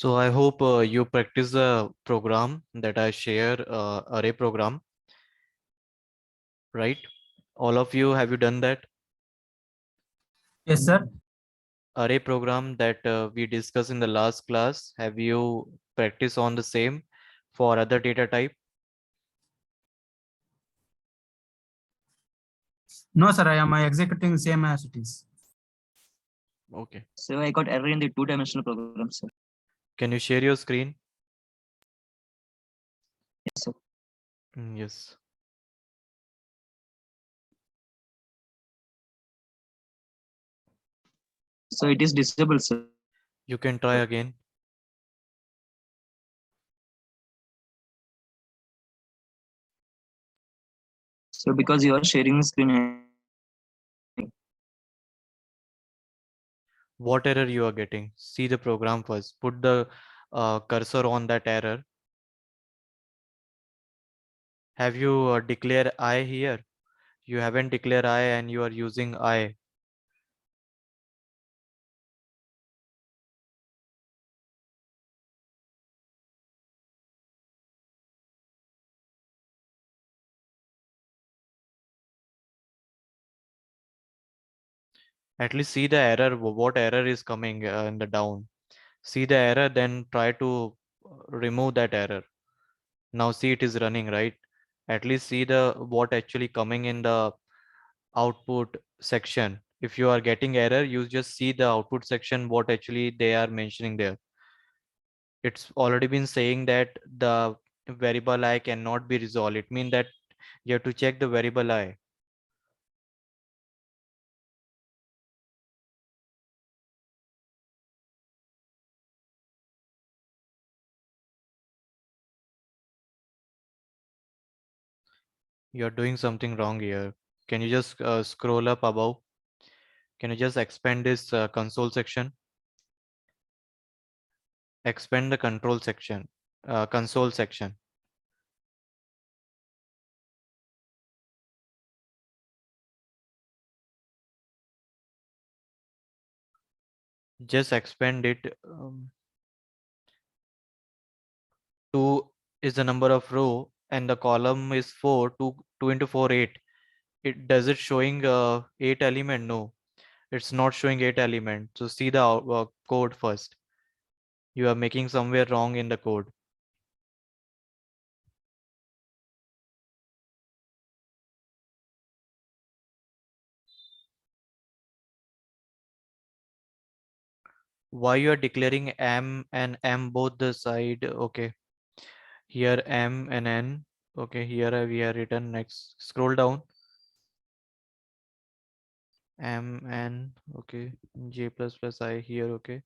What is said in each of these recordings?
So I hope you practice the program that I share, array program, right? All of you, have you done that Yes, sir. array program that we discussed in the last class? Have you practiced on the same for other data type? No, sir. I am executing same as it is. Okay. So I got error in the two-dimensional program, sir. Can you share your screen? Yes, sir. Yes. So it is disabled, sir. You can try again. So because you are sharing the screen, What error you are getting? See the program first. Put the cursor on that error. Have you declared I here? You haven't declared I and you are using I. At least see the error, what error is coming in the down. See the error, then try to remove that error. Now see it is running, right? At least see the what actually coming in the output section. If you are getting error, you just see the output section, what actually they are mentioning there. It's already been saying that the variable I cannot be resolved. It means that you have to check the variable I. You're doing something wrong here. Can you just scroll up above? Can you just expand this console section? Expand the control section, console section. Just expand it. 2 is the number of row and the column is 4. 2 into 4, 8. It does it showing 8 element? No, it's not showing 8 element. So see the code first. You are making somewhere wrong in the code. Why you are declaring m and m both the side? Okay, here m and n. Okay, here we have written next. Scroll down. M n. Okay, j plus plus I here. Okay,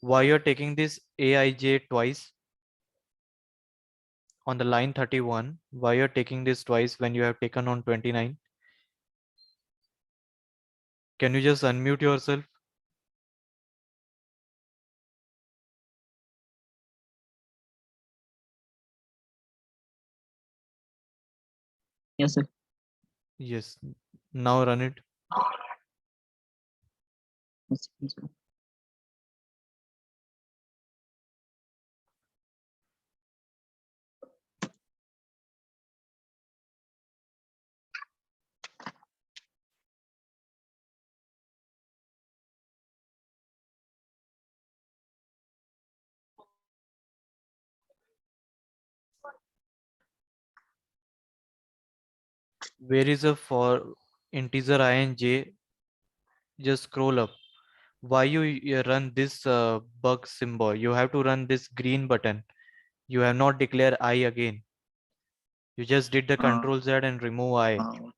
why you're taking this aij twice on the line 31? Why you're taking this twice when you have taken on 29? Can you just unmute yourself? yes, sir. Yes, now run it. Yes, sir. Where is a for integer I and j? Just scroll up. Why you run this bug symbol? You have to run this green button. You have not declared I again. You just did the control Z and remove I. Uh,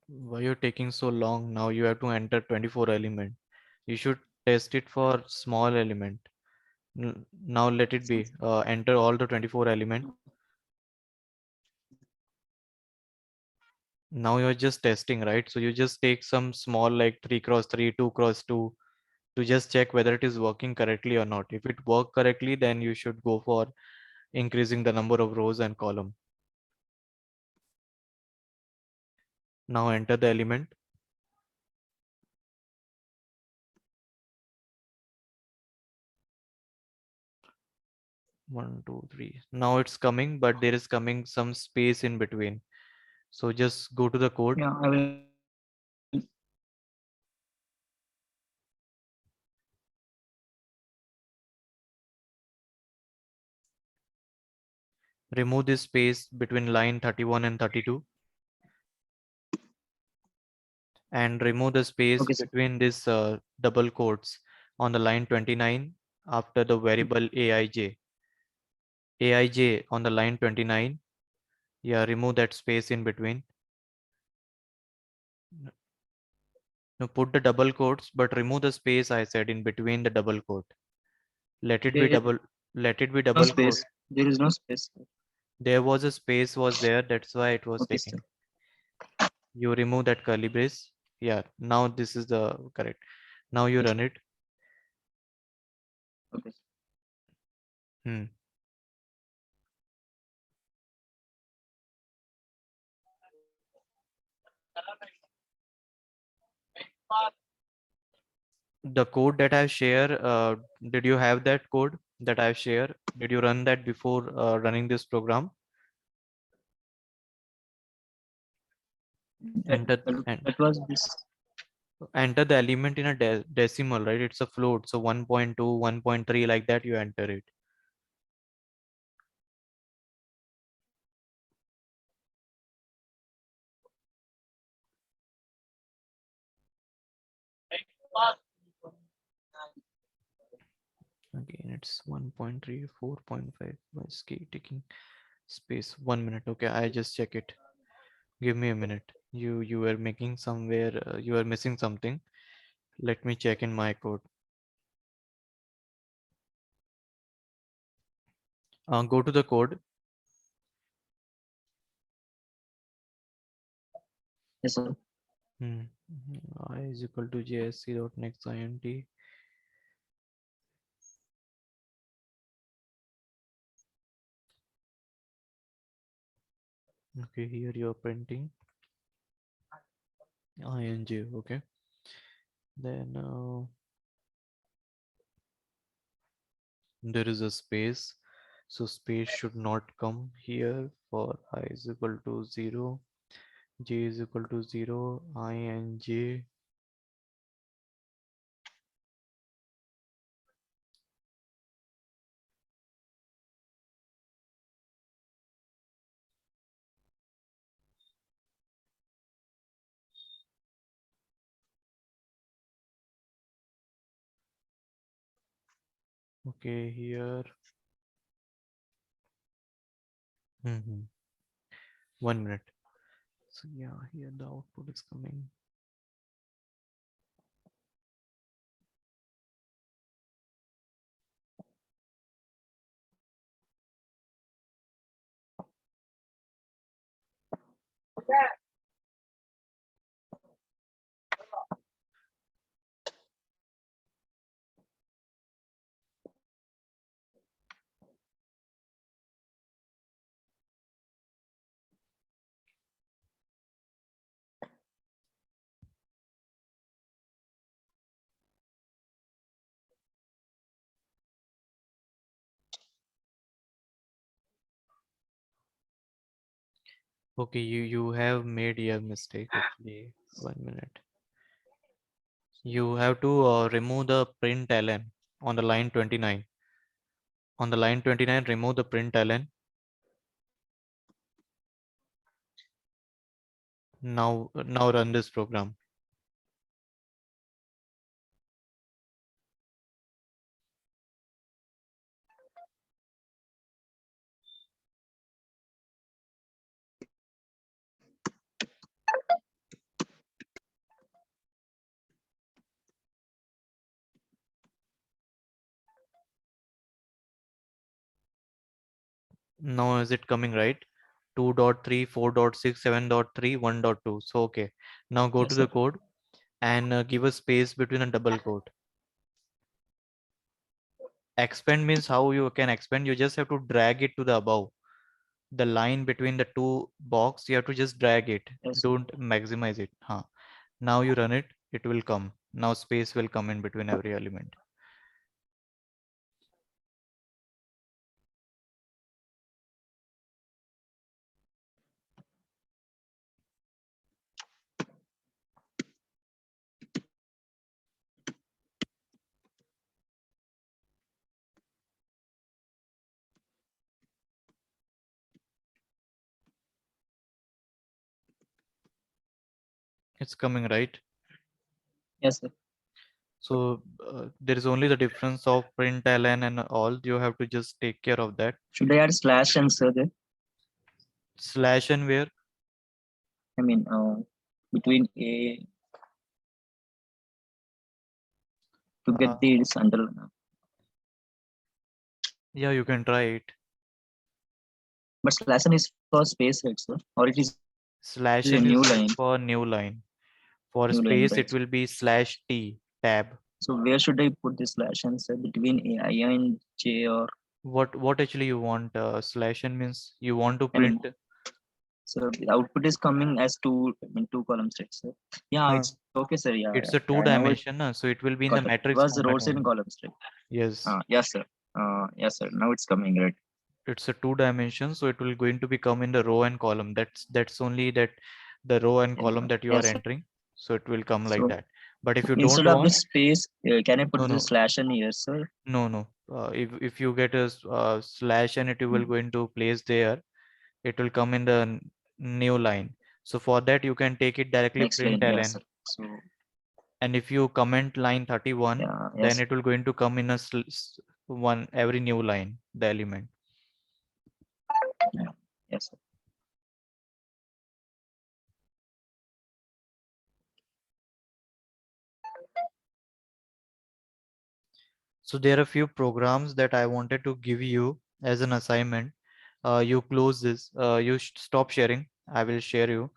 Why you're taking so long? Now you have to enter 24 element. You should test it for small element. Now let it be. Enter all the 24 element. Now you're just testing, right? So you just take some small like 3 cross 3, 2 cross 2 to just check whether it is working correctly or not. If it work correctly, then you should go for increasing the number of rows and column. Now enter the element. One, two, three. Now it's coming, but there is coming some space in between. So just go to the code. Yeah, I will. Remove this space between line 31 and 32. And remove the space Okay, sir. between this double quotes on the line 29 after the variable aij. Aij on the line 29. Yeah, remove that space in between. Now put the double quotes, but remove the space I said in between the double quote. Let it be There is double. Let it be no double quote. space. There is no space. There was a space was there. That's why it was Okay, sir. taking. You remove that curly brace. Yeah. Now this is the correct. Now you Yes. run it. Okay. Hmm. The code that I've shared, did you have that code that I've shared? Did you run that before running this program? That, Enter that, and that was this. enter the element in a decimal, right? It's a float. So 1.2, 1.3 like that you enter it. Again, it's 1.3, 4.5. Let's keep taking space. 1 minute. Okay, I just check it. Give me a minute. You were making somewhere. You are missing something. Let me check in my code. Go to the code. Yes, sir. I is equal to jsc dot next int. Okay, here you are printing ing. Okay, then there is a space, so space should not come here for I is equal to 0, j is equal to 0, ing. Okay, here. 1 minute. So yeah, here the output is coming. Okay, you have made a mistake actually. 1 minute. You have to remove the println on the line 29. On the line 29, remove the println. Now run this program. Now is it coming right? 2.3, 4.6, 7.3, 1.2. So okay. Now go Yes, to sir. the code and give a space between a double quote. Expand means how you can expand. You just have to drag it to the above. The line between the two box, you have to just drag it. Yes, sir. Don't maximize it. Now you run it, it will come. Now space will come in between every element. It's coming right. Yes, sir. So there is only the difference of println and all. You have to just take care of that. Should I add slash and sir there? Slash and where? I mean, between A to Uh, get the this under. yeah, you can try it. But slash and is for space, right, sir? Or it is Slash a n new is line. for new line. For New line, space, right? it will be slash t tab. So where should I put the slash and sir between A, I and J, or What actually you want? Slash n means you want to I mean, print. so the output is coming as two, I mean, two columns, right, sir? Yeah, Uh, it's okay, sir. Yeah, it's yeah. a two I know it. dimension, so it will be in the Got it. It matrix was the format rows in only. columns, right? Yes, Yes, sir. Yes, sir. Now it's coming, right? it's a two dimension, so it will going to become in the row and column. That's only that the row and column that you are Yes, sir. entering. So it will come like So that. But if you don't instead of want, this space, can I no, put the no, slash in here, sir? no. If you get a slash and it will going to place there, it will come in the new line. So for that you can take it directly Next line, println, yes, sir. So and if you comment line 31, yeah, then yes, it will going to come in a one every new line, the element. yeah, yes, sir. So there are a few programs that I wanted to give you as an assignment. You close this, you stop sharing. I will share you.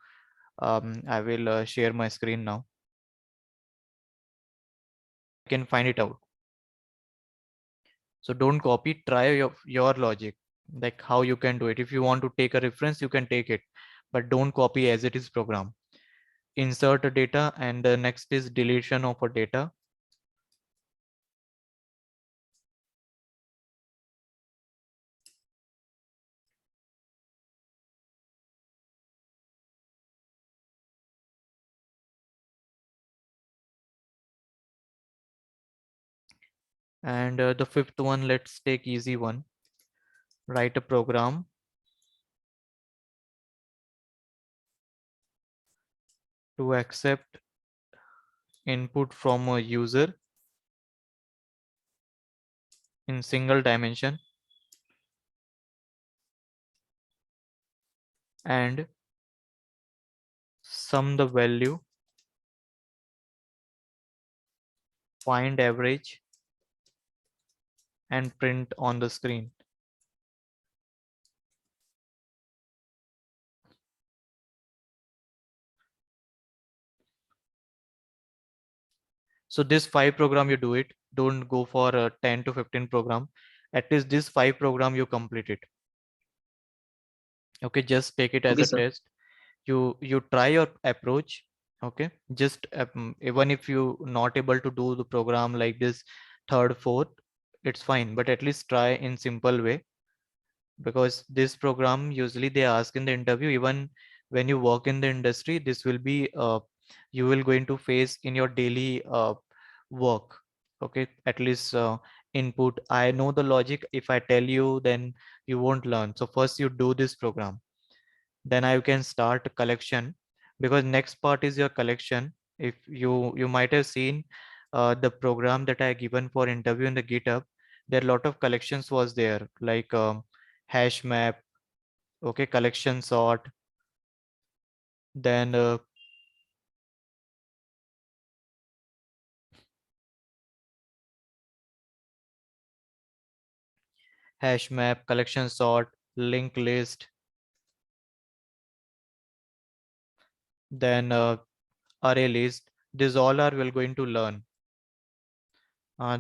I will share my screen now. You can find it out. So don't copy, try your logic, like how you can do it. If you want to take a reference, you can take it, but don't copy as it is program. Insert a data and the next is deletion of a data. And the fifth one, let's take easy one. Write a program to accept input from a user in single dimension and sum the value, find average, and print on the screen. So this 5 program you do it. Don't go for a 10 to 15 program. At least this 5 program you complete it. Okay, just take it as Okay, a sir. test. You try your approach. Okay, just even if you not able to do the program like this third, fourth, it's fine. But at least try in simple way, because this program usually they ask in the interview. Even when you work in the industry, this will be you will going to face in your daily work. Okay, at least input. I know the logic. If I tell you, then you won't learn. So first you do this program, then I can start collection, because next part is your collection. If you might have seen the program that I given for interview in the GitHub, there are a lot of collections was there, like hash map, okay, collection sort, then hash map, collection sort, linked list, then array list. These all are we're going to learn.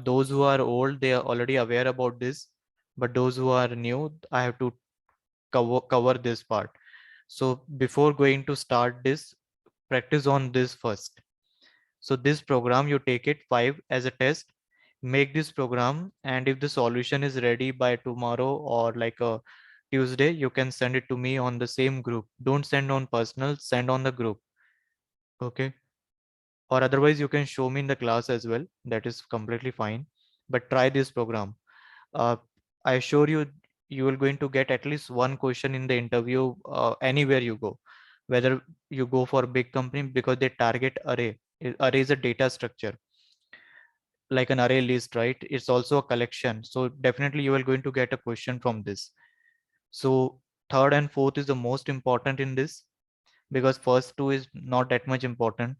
Those who are old, they are already aware about this, but those who are new, I have to cover this part. So before going to start this, practice on this first. So this program, you take it 5 as a test, make this program, and if the solution is ready by tomorrow or like a Tuesday, you can send it to me on the same group. Don't send on personal, send on the group. Okay. Or otherwise you can show me in the class as well. That is completely fine. But try this program. I assure you, you will going to get at least one question in the interview anywhere you go, whether you go for a big company, because they target array. Array is a data structure, like an array list, right? It's also a collection. So definitely you are going to get a question from this. So third and fourth is the most important in this, because first two is not that much important,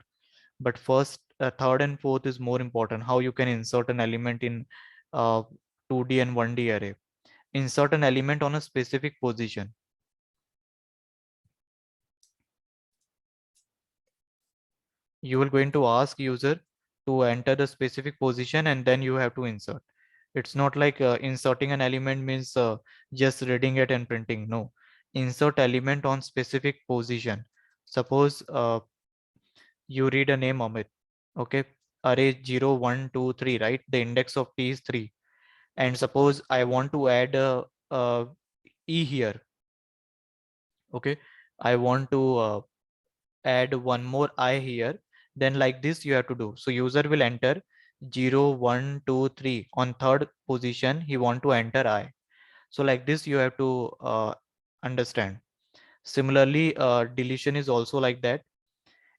but first, third and fourth is more important. How you can insert an element in 2D and 1D array. Insert an element on a specific position. You will going to ask user to enter the specific position and then you have to insert. It's not like inserting an element means just reading it and printing. No, insert element on specific position. Suppose you read a name Amit. Okay, array 0, 1, 2, 3, right? The index of t is 3. And suppose I want to add a e here. Okay, I want to add one more I here. Then like this you have to do. So user will enter 0, 1, 2, 3. On third position, he want to enter I. So like this you have to understand. Similarly, deletion is also like that.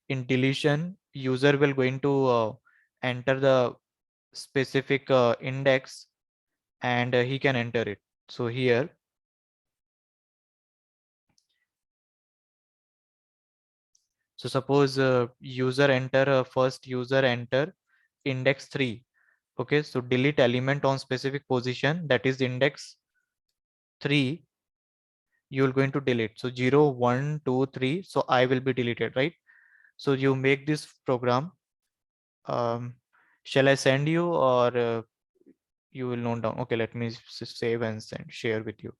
In deletion, user will going to enter the specific index and he can enter it. So here, so suppose first user enter index 3. Okay, so delete element on specific position, that is index 3. You're going to delete. So 0, 1, 2, 3. So I will be deleted, right? So you make this program. Shall I send you, or you will note down? Okay, let me save and share with you.